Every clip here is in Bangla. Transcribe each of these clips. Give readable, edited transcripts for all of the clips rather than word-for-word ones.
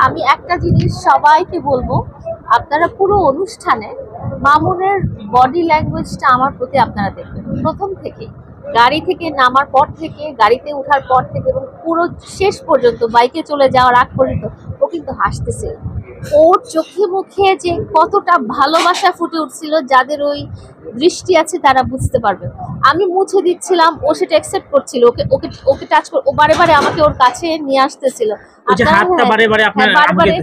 আমি একটা জিনিস সবাইকে বলবো, আপনারা পুরো অনুষ্ঠানে মামুনের বডি ল্যাঙ্গুয়েজটা আমার প্রতি আপনারা দেখবেন প্রথম থেকে, গাড়ি থেকে নামার পর থেকে, গাড়িতে ওঠার পর থেকে এবং পুরো শেষ পর্যন্ত, বাইকে চলে যাওয়ার আগ পর্যন্ত ও কিন্তু হাসতেছে। ওর চোখে মুখে যে কতটা ভালোবাসা ফুটে উঠছিল, যাদের ওই দৃষ্টি আছে তারা বুঝতে পারবে। আমি মুছে দিচ্ছিলাম, ও সেটা অ্যাকসেপ্ট করছিল, ওকে ওকে ওকে টাচ করে ও বারে বারে আমাকে ওর কাছে নিয়ে আসতেছিল। আপনার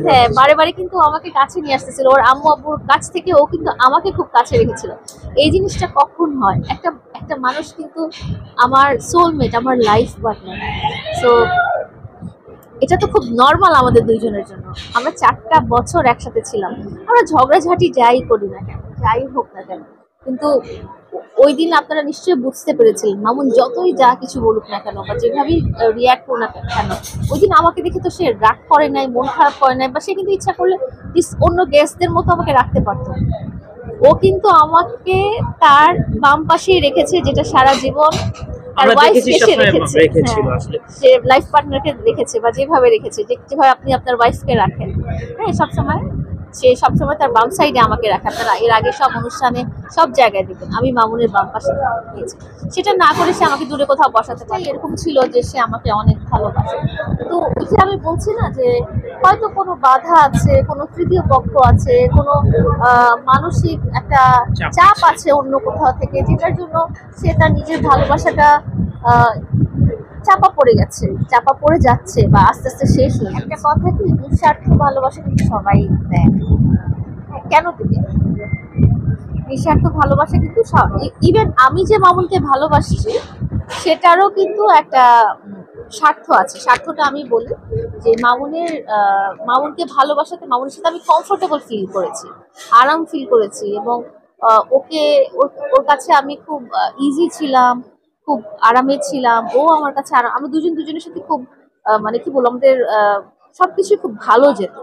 হ্যাঁ, বারে বারে কিন্তু আমাকে কাছে নিয়ে আসতেছিল, ওর আম্মু আব্বুর কাছ থেকে ও কিন্তু আমাকে খুব কাছে রেখেছিল। এই জিনিসটা কখন হয়, একটা একটা মানুষ কিন্তু আমার সোলমেট, আমার লাইফ পার্টনার। সো এটা তো খুব নর্মাল আমাদের দুইজনের জন্য। আমরা 4টা বছর একসাথে ছিলাম, আমরা ঝগড়াঝাটি যাই করি না কেন, যাই হোক না কেন, কিন্তু ওই দিন আপনারা নিশ্চয়ই বুঝতে পেরেছিলেন, মামুন যতই যা কিছু বলুক না কেন বা যেভাবেই রিয়াক্ট করুক না কেন, ওই দিন আমাকে দেখে তো সে রাগ করে নাই, মন খারাপ করে নাই, বা সে কিন্তু ইচ্ছা করলে অন্য গেস্টদের মতো আমাকে রাখতে পারতো। ও কিন্তু আমাকে তার বাম পাশেই রেখেছে, যেটা সারা জীবন তার ওয়াইফকে সে রেখেছে। হ্যাঁ, সে লাইফ পার্টনারকে রেখেছে, বা যেভাবে রেখেছে, যেভাবে আপনি আপনার ওয়াইফকে রাখেন, হ্যাঁ সবসময় সে সবসময় তার বাম সাইডে আমাকে রাখে। আপনারা এর আগে সব অনুষ্ঠানে সব জায়গায় দেখবেন আমি মামুনের বাম পাশে দিয়েছি। সেটা না করে সে আমাকে দূরে কোথাও বসাতে পারে, এরকম ছিল যে সে আমাকে অনেক ভালোবাসে। তো ওই যে আমি বলছি না যে হয়তো কোনো বাধা আছে, কোনো তৃতীয় পক্ষ আছে, কোনো মানসিক একটা চাপ আছে অন্য কোথাও থেকে, যেটার জন্য সে তার নিজের ভালোবাসাটা আহ, চাপা পড়ে গেছে, চাপা পড়ে যাচ্ছে, বা আস্তে আস্তে শেষ হয়ে একটা কথা কি, নিঃস্বার্থ ভালোবাসা কিন্তু সবাই দেয়। হ্যাঁ, কেন দিবে? নিঃস্বার্থ ভালোবাসা কিন্তু ইভেন আমি যে মামুনকে ভালোবাসি, সেটারও কিন্তু একটা স্বার্থ আছে। স্বার্থটা আমি বলি যে মামুনকে ভালোবাসাতে মামুনের সাথে আমি কমফোর্টেবল ফিল করেছি, আরাম ফিল করেছি, এবং ওকে ওর কাছে আমি খুব ইজি ছিলাম, খুব আরামে ছিলাম, ও আমার কাছে আরাম, আমরা দুজন দুজনের সাথে খুব মানে কি বলবো, আমাদের সবকিছু খুব ভালো যেত।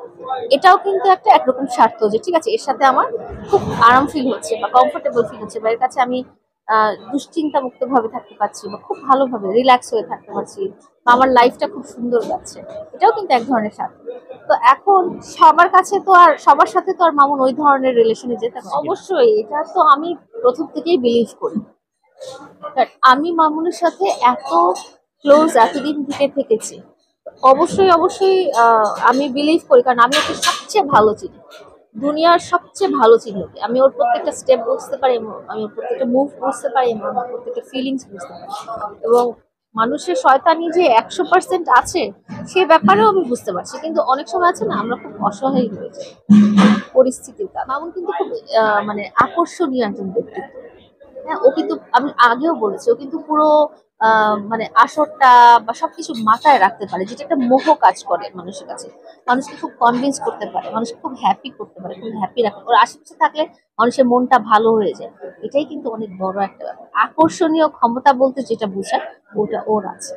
এটাও কিন্তু একটা একরকম স্বার্থ, যে ঠিক আছে এর সাথে আমার খুব আরাম ফিল হচ্ছে বা কমফোর্টেবল ফিল হচ্ছে, বা এর কাছে আমি দুশ্চিন্তা মুক্ত ভাবে থাকতে পারছি, বা খুব ভালোভাবে রিল্যাক্স হয়ে থাকতে পারছি, বা আমার লাইফটা খুব সুন্দর যাচ্ছে। এটাও কিন্তু এক ধরনের স্বার্থ। তো এখন সবার কাছে তো আর, সবার সাথে তো আর মামুন ওই ধরনের রিলেশনে যেতে পারে না। অবশ্যই এটা তো আমি প্রথম থেকেই বিলিভ করি। But আমি মামুনের সাথে এত ক্লোজ এতদিন থেকে থেকেছি, অবশ্যই অবশ্যই আমি বিলিভ করি, কারণ আমি ওকে সবচেয়ে ভালো চিনি, দুনিয়ার সবচেয়ে ভালো চিনি ওকে। আমি ওর প্রত্যেকটা স্টেপ বুঝতে পারি, আমি ওর প্রত্যেকটা মুভ বুঝতে পারি, এবং ওর প্রত্যেকটা ফিলিংস বুঝতে পারি, এবং মানুষের শয়তানি যে 100% আছে সে ব্যাপারেও আমি বুঝতে পারছি। কিন্তু অনেক সময় আছে না, আমরা খুব অসহায় হয়ে যাই পরিস্থিতির কারণে। মামুন কিন্তু খুব মানে আকর্ষণীয় একজন ব্যক্তিত্ব। হ্যাঁ, ও কিন্তু আমি আগেও বলেছি, ও কিন্তু পুরো মানে আসরটা বা সবকিছু মাথায় রাখতে পারে, যেটা একটা মোহ কাজ করে মানুষের কাছে। মানুষকে খুব কনভিন্স করতে পারে, মানুষকে খুব হ্যাপি করতে পারে, খুব হ্যাপি রাখে, ওর আশেপাশে থাকলে মানুষের মনটা ভালো হয়ে যায়। এটাই কিন্তু অনেক বড় একটা ব্যাপার। আকর্ষণীয় ক্ষমতা বলতে যেটা বোঝায়, ওটা ওর আছে।